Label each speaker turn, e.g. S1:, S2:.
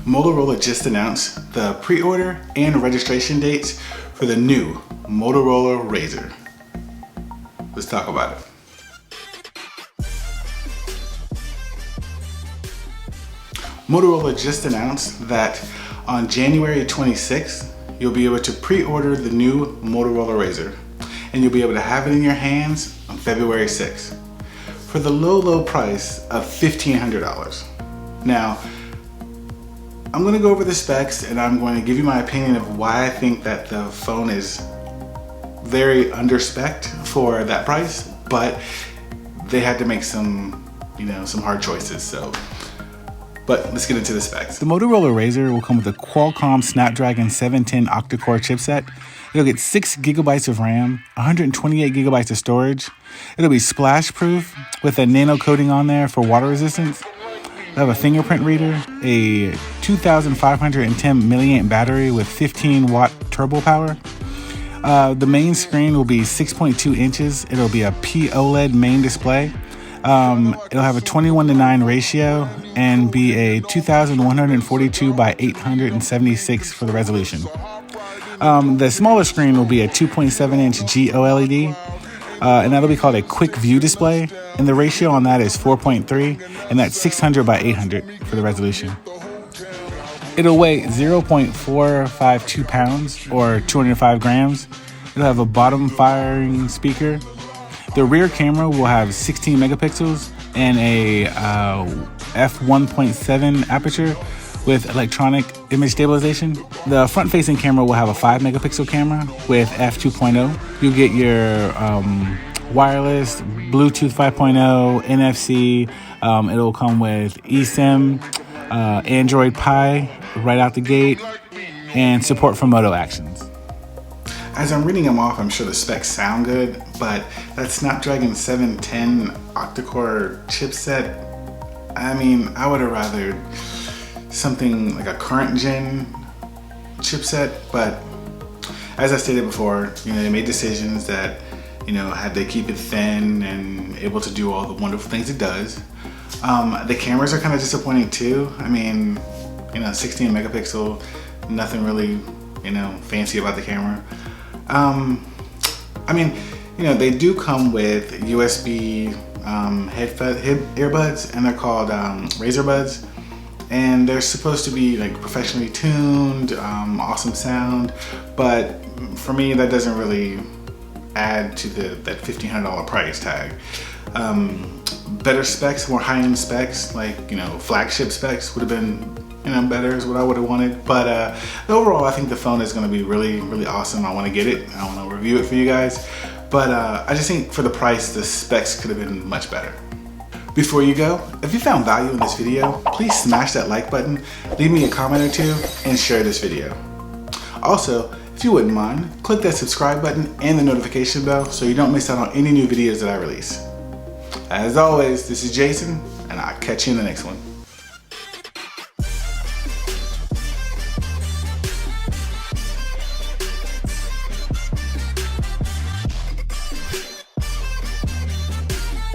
S1: Motorola just announced the pre-order and registration dates for the new Motorola Razr. Let's talk about it. Motorola just announced that on January 26th, you'll be able to pre-order the new Motorola Razr, and you'll be able to have it in your hands on February 6th for the low price of $1,500. Now, I'm going to go over the specs and I'm going to give you my opinion of why I think that the phone is very under-spec'd for that price, but they had to make some hard choices. But let's get into the specs. The Motorola Razr will come with a Qualcomm Snapdragon 710 octa-core chipset. It'll get 6 gigabytes of RAM, 128 gigabytes of storage. It'll be splash proof with a nano coating on there for water resistance. It'll have a fingerprint reader, a 2,510 milliamp battery with 15 watt turbo power. The main screen will be 6.2 inches. It'll be a POLED main display. It'll have a 21:9 ratio and be a 2142 by 876 for the resolution. The smaller screen will be a 2.7 inch GOLED, and that'll be called a quick view display. And the ratio on that is 4.3, and that's 600 by 800 for the resolution. It'll weigh 0.452 pounds or 205 grams. It'll have a bottom firing speaker. The rear camera will have 16 megapixels and a f1.7 aperture with electronic image stabilization. The front-facing camera will have a 5 megapixel camera with f2.0. You'll get your wireless, Bluetooth 5.0, NFC. It'll come with eSIM, Android Pie right out the gate, and support for Moto actions. As I'm reading them off, I'm sure the specs sound good, but that Snapdragon 710 octa-core chipset, I would have rather something like a current gen chipset, but as I stated before, they made decisions that, had to keep it thin and able to do all the wonderful things it does. The cameras are kind of disappointing too. 16 megapixel, nothing really, fancy about the camera. They do come with USB earbuds, and they're called Razr Buds, and they're supposed to be like professionally tuned, awesome sound, but for me that doesn't really add to that $1,500 price tag. Better specs, more high-end specs, like flagship specs would have been better is what I would have wanted, but overall I think the phone is going to be really awesome. I want to get it, I want to review it for you guys, but I just think for the price the specs could have been much better. Before you go, if you found value in this video, please smash that like button, leave me a comment or two, and share this video. Also, if you wouldn't mind, click that subscribe button and the notification bell so you don't miss out on any new videos that I release. As always, this is Jason, and I'll catch you in the next one.